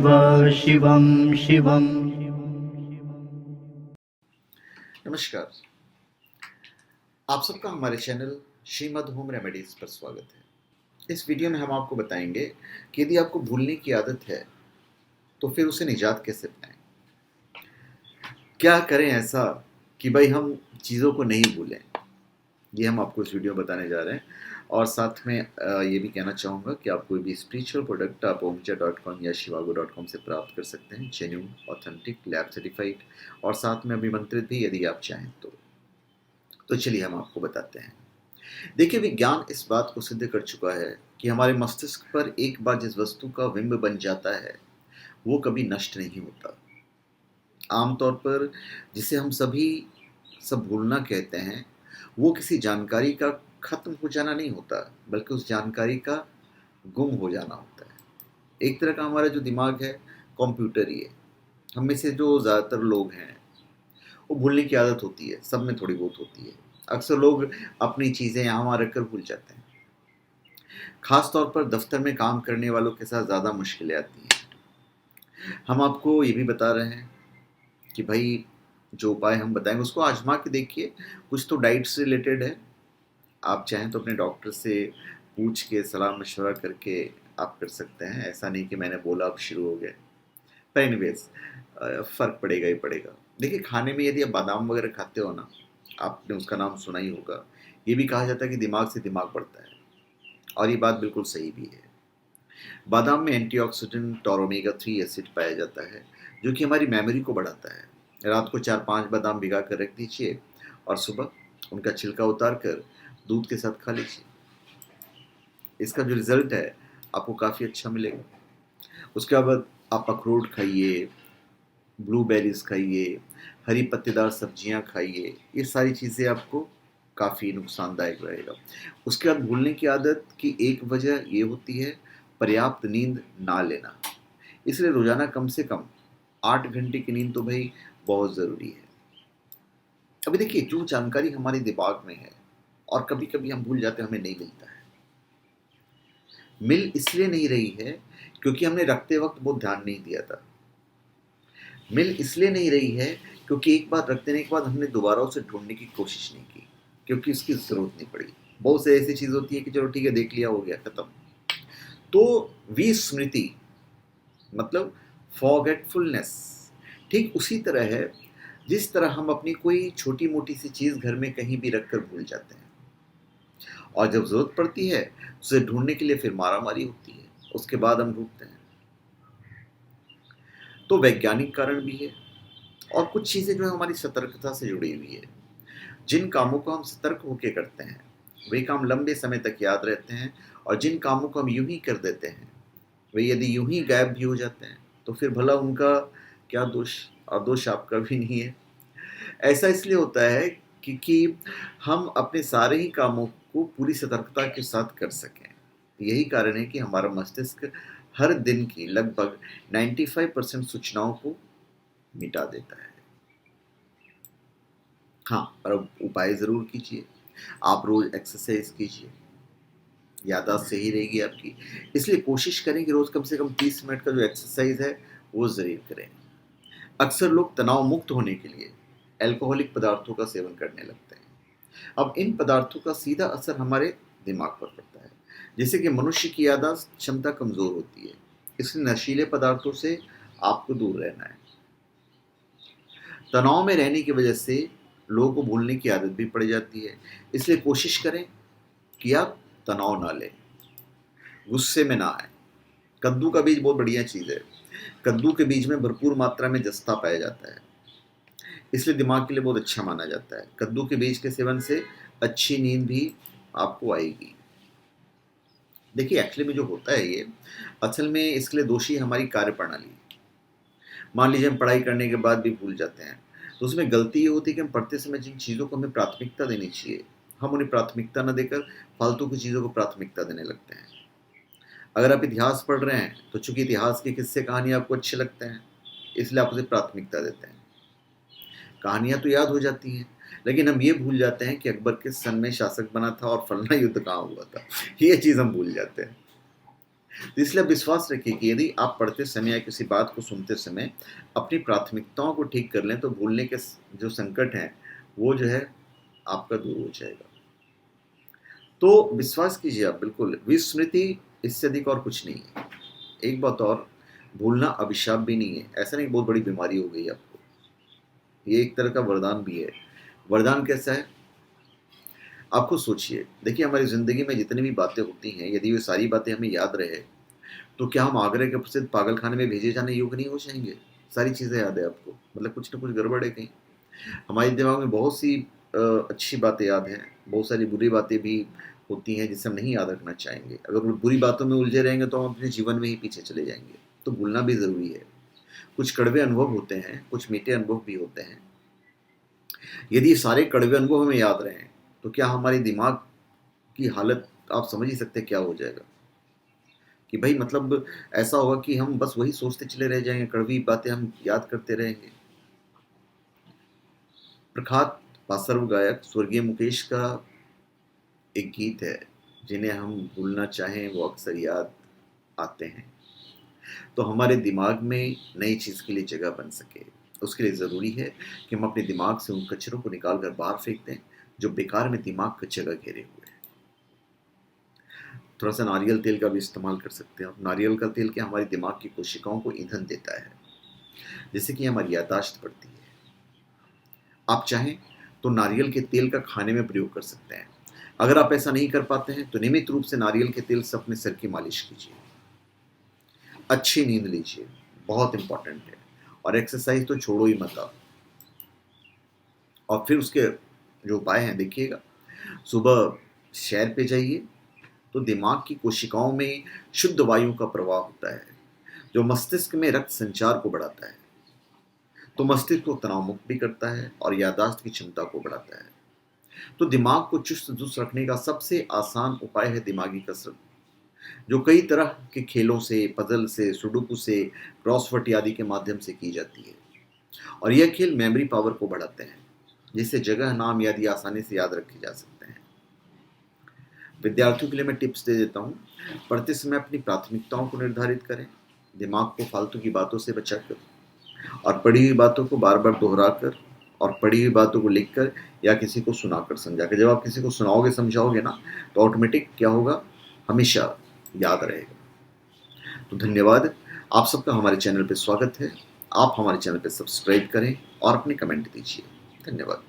शिवं शिवं। नमस्कार, आप सबका हमारे चैनल श्रीमद होम रेमेडीज पर स्वागत है। इस वीडियो में हम आपको बताएंगे कि यदि आपको भूलने की आदत है तो फिर उसे निजात कैसे पाएं। क्या करें ऐसा कि भाई हम चीज़ों को नहीं भूलें, ये हम आपको इस वीडियो में बताने जा रहे हैं। और साथ में ये भी कहना चाहूँगा कि आप कोई भी स्पिरिचुअल प्रोडक्ट आप omja.com या shivago.com से प्राप्त कर सकते हैं, जेन्युइन, ऑथेंटिक, लैब सर्टिफाइड और साथ में अभिमंत्रित भी यदि आप चाहें तो चलिए हम आपको बताते हैं। देखिए, विज्ञान इस बात को सिद्ध कर चुका है कि हमारे मस्तिष्क पर एक बार जिस वस्तु का बिंब बन जाता है वो कभी नष्ट नहीं होता। आमतौर पर जिसे हम सभी सब भूलना कहते हैं, वो किसी जानकारी का खत्म हो जाना नहीं होता, बल्कि उस जानकारी का गुम हो जाना होता है। एक तरह का हमारा जो दिमाग है कंप्यूटर ही है। हम में से जो ज़्यादातर लोग हैं वो भूलने की आदत होती है, सब में थोड़ी बहुत होती है। अक्सर लोग अपनी चीज़ें यहाँ वहाँ रख कर भूल जाते हैं। खास तौर पर दफ्तर में काम करने वालों के साथ ज़्यादा मुश्किलें आती हैं। हम आपको ये भी बता रहे हैं कि भाई जो उपाय हम बताएंगे उसको आजमा के देखिए। कुछ तो डाइट से रिलेटेड है, आप चाहें तो अपने डॉक्टर से पूछ के सलाह मशवरा करके आप कर सकते हैं। ऐसा नहीं कि मैंने बोला अब शुरू हो गए। पर एनीवेज फ़र्क पड़ेगा ही पड़ेगा। देखिए, खाने में यदि आप बादाम वगैरह खाते हो ना, आपने उसका नाम सुना ही होगा। ये भी कहा जाता है कि दिमाग से दिमाग बढ़ता है, और ये बात बिल्कुल सही भी है। बादाम में एंटीऑक्सीडेंट और ओमेगा 3 एसिड पाया जाता है, जो कि हमारी मेमोरी को बढ़ाता है। रात को 4-5 बादाम भिगा कर रख दीजिए और सुबह उनका छिलका उतार कर दूध के साथ खा लीजिए। इसका जो रिजल्ट है आपको काफ़ी अच्छा मिलेगा। उसके बाद आप अखरोट खाइए, ब्लूबेरीज खाइए, हरी पत्तेदार सब्जियां खाइए। ये सारी चीज़ें आपको काफ़ी नुकसानदायक रहेगा। उसके बाद भूलने की आदत की एक वजह ये होती है पर्याप्त नींद ना लेना। इसलिए रोज़ाना कम से कम 8 घंटे की नींद तो भाई बहुत ज़रूरी है। अभी देखिए, जो जानकारी हमारे दिमाग में है और कभी कभी हम भूल जाते हैं, हमें नहीं मिलता है। मिल इसलिए नहीं रही है क्योंकि हमने रखते वक्त बहुत ध्यान नहीं दिया था। मिल इसलिए नहीं रही है क्योंकि एक बार रख देने के बाद हमने दोबारा उसे ढूंढने की कोशिश नहीं की, क्योंकि उसकी ज़रूरत नहीं पड़ी। बहुत से ऐसी चीज़ होती है कि चलो ठीक है, देख लिया, हो गया, खत्म। तो विस्मृति मतलब फॉरगेटफुलनेस ठीक उसी तरह है जिस तरह हम अपनी कोई छोटी मोटी सी चीज़ घर में कहीं भी रख कर भूल जाते हैं, और जब ज़रूरत पड़ती है उसे ढूंढने के लिए फिर मारामारी होती है, उसके बाद हम ढूंढते हैं। तो वैज्ञानिक कारण भी है, और कुछ चीज़ें जो है हमारी सतर्कता से जुड़ी हुई है। जिन कामों को हम सतर्क होकर करते हैं वे काम लंबे समय तक याद रहते हैं, और जिन कामों को हम यूं ही कर देते हैं वे यदि यूं ही गायब भी हो जाते हैं तो फिर भला उनका क्या दोष, और दोष आपका भी नहीं है। ऐसा इसलिए होता है क्योंकि हम अपने सारे ही कामों को पूरी सतर्कता के साथ कर सकें। यही कारण है कि हमारा मस्तिष्क हर दिन की लगभग 95% सूचनाओं को मिटा देता है। हाँ, पर अब उपाय ज़रूर कीजिए। आप रोज़ एक्सरसाइज कीजिए, याददाश्त सही रहेगी आपकी। इसलिए कोशिश करें कि रोज़ कम से कम 30 मिनट का जो एक्सरसाइज है वो ज़रूर करें। अक्सर लोग तनाव मुक्त होने के लिए अल्कोहलिक पदार्थों का सेवन करने लगते हैं। अब इन पदार्थों का सीधा असर हमारे दिमाग पर पड़ता है, जिससे कि मनुष्य की याददाश्त क्षमता कमज़ोर होती है। इसलिए नशीले पदार्थों से आपको दूर रहना है। तनाव में रहने की वजह से लोगों को भूलने की आदत भी पड़ जाती है। इसलिए कोशिश करें कि आप तनाव ना लें, गुस्से में ना आए। कद्दू का बीज बहुत बढ़िया चीज़ है। कद्दू के बीज में भरपूर मात्रा में जस्ता पाया जाता है, इसलिए दिमाग के लिए बहुत अच्छा माना जाता है। कद्दू के बीज के सेवन से अच्छी नींद भी आपको आएगी। देखिए, एक्चुअली में जो होता है ये, असल में इसके लिए दोषी है हमारी कार्य प्रणाली। मान लीजिए हम पढ़ाई करने के बाद भी भूल जाते हैं, तो उसमें गलती ये होती है कि हम पढ़ते समय जिन चीज़ों को हमें प्राथमिकता देनी चाहिए हम उन्हें प्राथमिकता न देकर फालतू की चीज़ों को प्राथमिकता देने लगते हैं। अगर आप इतिहास पढ़ रहे हैं तो चूंकि इतिहास के किस्से कहानी आपको अच्छे लगते हैं, इसलिए आप उसे प्राथमिकता देते हैं। कहानियाँ तो याद हो जाती हैं, लेकिन हम ये भूल जाते हैं कि अकबर किस सन में शासक बना था और फलना युद्ध कहाँ हुआ था। ये चीज़ हम भूल जाते हैं। तो इसलिए आप विश्वास रखिए कि यदि आप पढ़ते समय या किसी बात को सुनते समय अपनी प्राथमिकताओं को ठीक कर लें तो भूलने के जो संकट हैं वो जो है आपका दूर हो जाएगा। तो विश्वास कीजिए आप बिल्कुल, विस्मृति इससे अधिक और कुछ नहीं है। एक बात और, भूलना अभिशाप भी नहीं है, ऐसा नहीं बहुत बड़ी बीमारी हो गई आपको, ये एक तरह का वरदान भी है। वरदान कैसा है? आप खुद सोचिए, देखिए हमारी ज़िंदगी में जितनी भी बातें होती हैं, यदि ये सारी बातें हमें याद रहे, तो क्या हम आगरा के प्रसिद्ध पागलखाने में भेजे जाने योग्य नहीं हो जाएँगे? सारी चीज़ें याद है आपको, मतलब कुछ न कुछ गड़बड़ है कहीं। हमारे दिमाग में बहुत सी अच्छी बातें याद हैं, बहुत सारी बुरी बातें भी होती हैं जिसे हम नहीं याद रखना चाहेंगे। अगर वो बुरी बातों में उलझे रहेंगे तो हम अपने जीवन में ही पीछे चले जाएँगे। तो भूलना भी ज़रूरी है। कुछ कड़वे अनुभव होते हैं, कुछ मीठे अनुभव भी होते हैं। यदि ये सारे कड़वे अनुभव हमें याद रहें, तो क्या हमारे दिमाग की हालत आप समझ ही सकते हैं क्या हो जाएगा? कि भई मतलब ऐसा होगा कि हम बस वही सोचते चले रह जाएँगे, कड़वी बातें हम याद करते रहेंगे। प्रख्यात पार्श्व गायक स्वर्गीय मुकेश का एक गीत है, जिन्हें हम भूलना चाहें वो अक्सर याद आते हैं। तो हमारे दिमाग में नई चीज़ के लिए जगह बन सके, उसके लिए ज़रूरी है कि हम अपने दिमाग से उन कचरों को निकाल कर बाहर फेंक दें, जो बेकार में दिमाग की जगह घेरे हुए हैं। थोड़ा-सा नारियल तेल का भी इस्तेमाल कर सकते हैं। नारियल का तेल क्या हमारे दिमाग की कोशिकाओं को ईंधन देता है, जिससे कि हमारी याददाश्त बढ़ती है। आप चाहें तो नारियल के तेल का खाने में प्रयोग कर सकते हैं। अगर आप ऐसा नहीं कर पाते हैं, तो नियमित रूप से नारियल के तेल से अपने सिर की मालिश कीजिए। अच्छी नींद लीजिए, बहुत इम्पोर्टेंट है। और एक्सरसाइज़ तो छोड़ो ही मत आप। और फिर उसके जो उपाय हैं देखिएगा, सुबह सैर पे जाइए, तो दिमाग की कोशिकाओं में शुद्ध वायु का प्रवाह होता है, जो मस्तिष्क में रक्त संचार को बढ़ाता है। तो मस्तिष्क को तनाव मुक्त भी करता है और याददाश्त की क्षमता को बढ़ाता है। तो दिमाग को चुस्त-दुरुस्त रखने का सबसे आसान उपाय है दिमागी कसरत, जो कई तरह के खेलों से, पज़ल से, सुडोकू से, क्रॉसवर्ड आदि के माध्यम से की जाती है। और यह खेल मेमोरी पावर को बढ़ाते हैं, जिससे जगह, नाम आदि आसानी से याद रखे जा सकते हैं। विद्यार्थियों के लिए मैं टिप्स दे देता हूँ। पढ़ते समय अपनी प्राथमिकताओं को निर्धारित करें, दिमाग को फालतू की बातों से बचाकर, और पढ़ी हुई बातों को बार-बार दोहराकर और पढ़ी हुई बातों को लिखकर या किसी को सुनाकर समझाकर। जब आप किसी को सुनाओगे, समझाओगे ना, तो ऑटोमेटिक क्या होगा, हमेशा याद रहेगा। तो धन्यवाद। आप सबका हमारे चैनल पे स्वागत है। आप हमारे चैनल पे सब्सक्राइब करें और अपने कमेंट दीजिए। धन्यवाद।